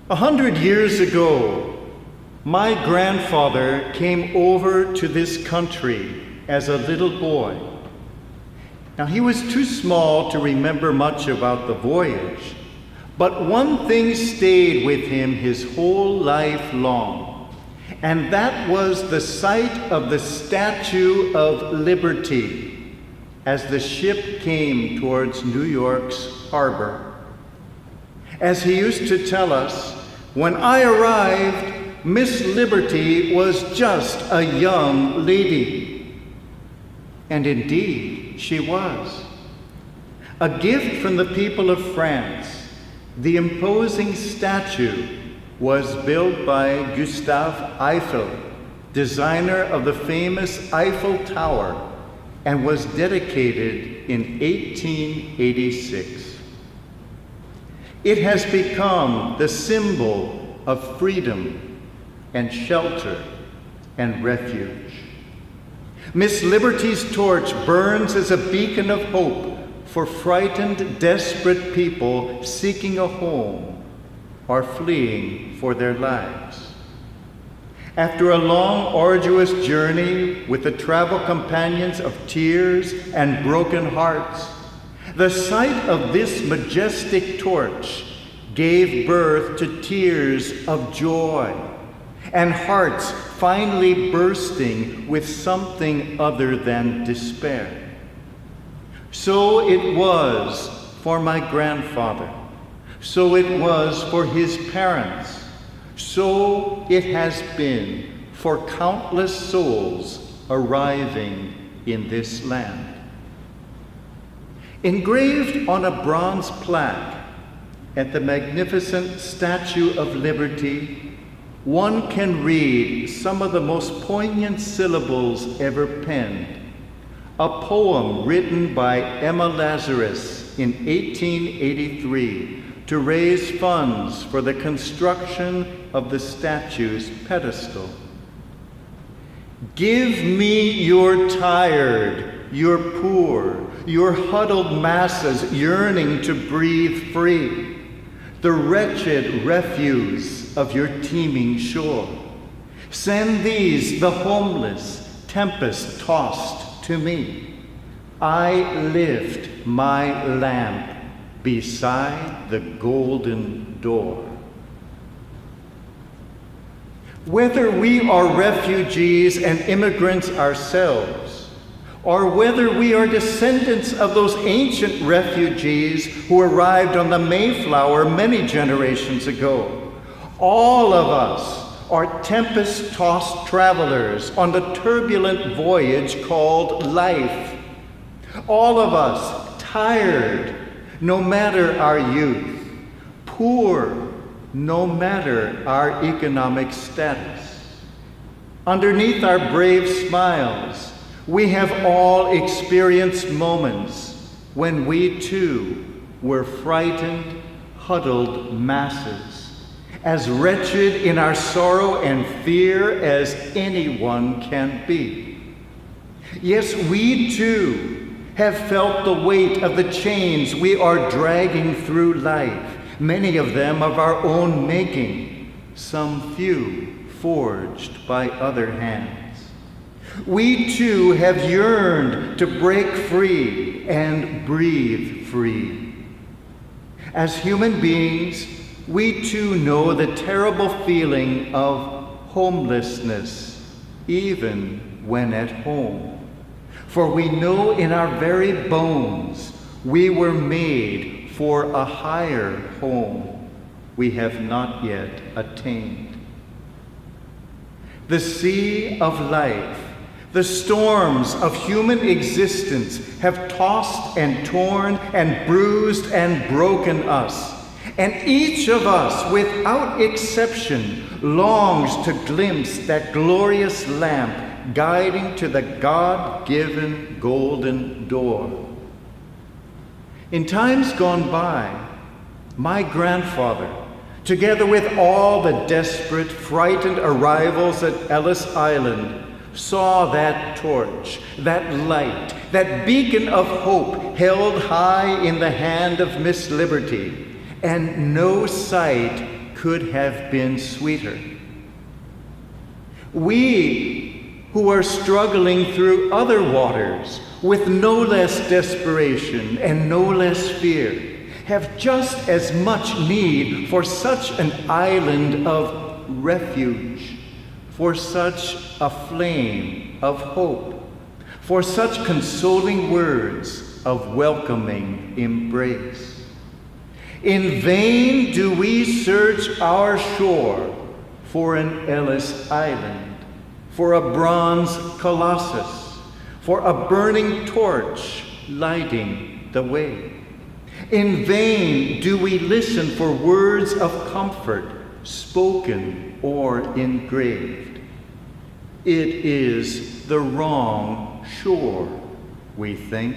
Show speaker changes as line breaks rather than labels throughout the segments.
100 years ago, my grandfather came over to this country as a little boy. Now, he was too small to remember much about the voyage, but one thing stayed with him his whole life long, and that was the sight of the Statue of Liberty as the ship came towards New York's harbor. As he used to tell us, when I arrived, Miss Liberty was just a young lady. And indeed, she was. A gift from the people of France, the imposing statue was built by Gustave Eiffel, designer of the famous Eiffel Tower, and was dedicated in 1886. It has become the symbol of freedom and shelter and refuge. Miss Liberty's torch burns as a beacon of hope for frightened, desperate people seeking a home or fleeing for their lives. After a long, arduous journey with the travel companions of tears and broken hearts, the sight of this majestic torch gave birth to tears of joy and hearts finally bursting with something other than despair. So it was for my grandfather. So it was for his parents. So it has been for countless souls arriving in this land. Engraved on a bronze plaque at the magnificent Statue of Liberty, one can read some of the most poignant syllables ever penned. A poem written by Emma Lazarus in 1883 to raise funds for the construction of the statue's pedestal. Give me your tired, your poor, your huddled masses yearning to breathe free, the wretched refuse of your teeming shore. Send these, the homeless, tempest-tossed, to me. I lift my lamp beside the golden door. Whether we are refugees and immigrants ourselves, or whether we are descendants of those ancient refugees who arrived on the Mayflower many generations ago, all of us are tempest-tossed travelers on the turbulent voyage called life. All of us tired, no matter our youth, poor, no matter our economic status. Underneath our brave smiles, we have all experienced moments when we too were frightened, huddled masses, as wretched in our sorrow and fear as anyone can be. Yes, we too have felt the weight of the chains we are dragging through life, many of them of our own making, some few forged by other hands. We too have yearned to break free and breathe free. As human beings, we too know the terrible feeling of homelessness, even when at home. For we know in our very bones we were made for a higher home we have not yet attained. The sea of life, the storms of human existence have tossed and torn and bruised and broken us. And each of us, without exception, longs to glimpse that glorious lamp guiding to the God-given golden door. In times gone by, my grandfather, together with all the desperate, frightened arrivals at Ellis Island, saw that torch, that light, that beacon of hope held high in the hand of Miss Liberty, and no sight could have been sweeter. We who are struggling through other waters with no less desperation and no less fear have just as much need for such an island of refuge, for such a flame of hope, for such consoling words of welcoming embrace. In vain do we search our shore for an Ellis Island, for a bronze colossus, for a burning torch lighting the way. In vain do we listen for words of comfort, spoken or engraved. It is the wrong shore, we think,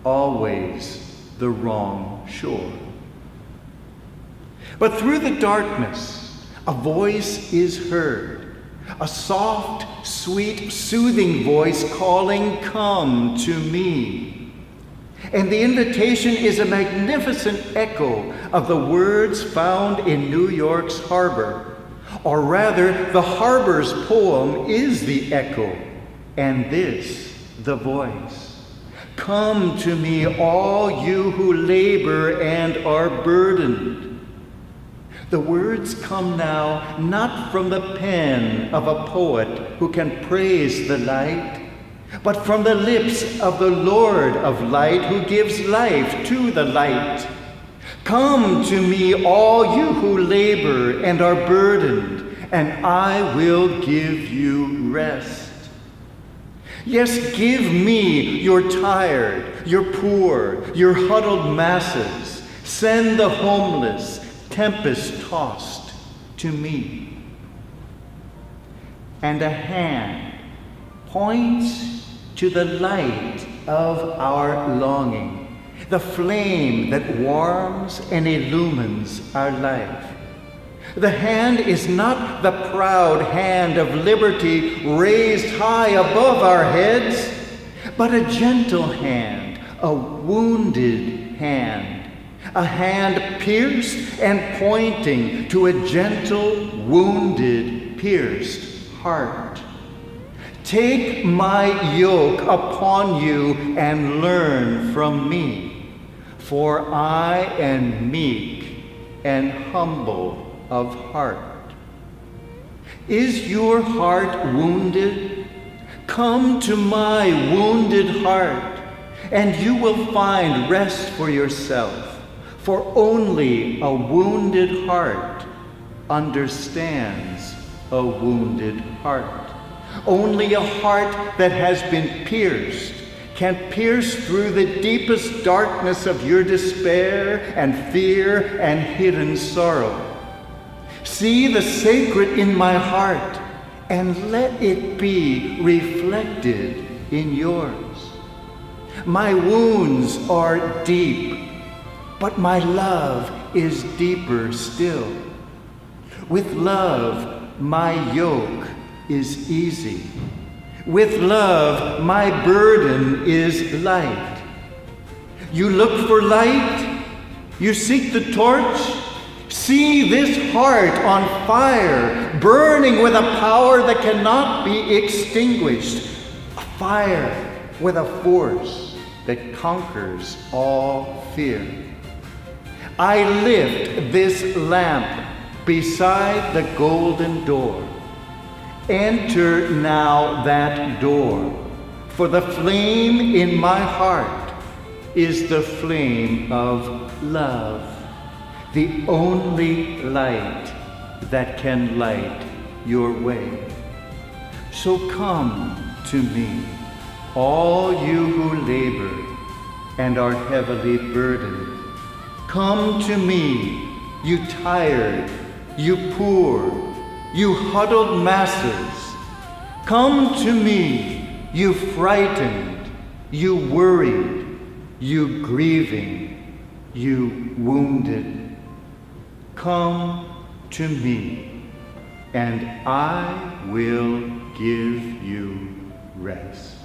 always the wrong shore. But through the darkness, a voice is heard, a soft, sweet, soothing voice calling, "Come to me." And the invitation is a magnificent echo of the words found in New York's harbor. Or rather, the harbor's poem is the echo, and this the voice. "Come to me, all you who labor and are burdened." The words come now not from the pen of a poet who can praise the light, but from the lips of the Lord of light who gives life to the light. "Come to me, all you who labor and are burdened, and I will give you rest." Yes, give me your tired, your poor, your huddled masses. Send the homeless, tempest-tossed to me. And a hand points to the light of our longing, the flame that warms and illumines our life. The hand is not the proud hand of liberty raised high above our heads, but a gentle hand, a wounded hand, a hand pierced and pointing to a gentle, wounded, pierced heart. "Take my yoke upon you and learn from me, for I am meek and humble of heart." Is your heart wounded? Come to my wounded heart, and you will find rest for yourself, for only a wounded heart understands a wounded heart. Only a heart that has been pierced can pierce through the deepest darkness of your despair and fear and hidden sorrow. See the sacred in my heart and let it be reflected in yours. My wounds are deep, but my love is deeper still. With love, my yoke is easy. With love, my burden is light. You look for light? You seek the torch? See this heart on fire, burning with a power that cannot be extinguished. A fire with a force that conquers all fear. I lift this lamp beside the golden door. Enter now that door, for the flame in my heart is the flame of love, the only light that can light your way. So come to me, all you who labor and are heavily burdened. Come to me, you tired, you poor, you huddled masses. Come to me, you frightened, you worried, you grieving, you wounded. Come to me, and I will give you rest.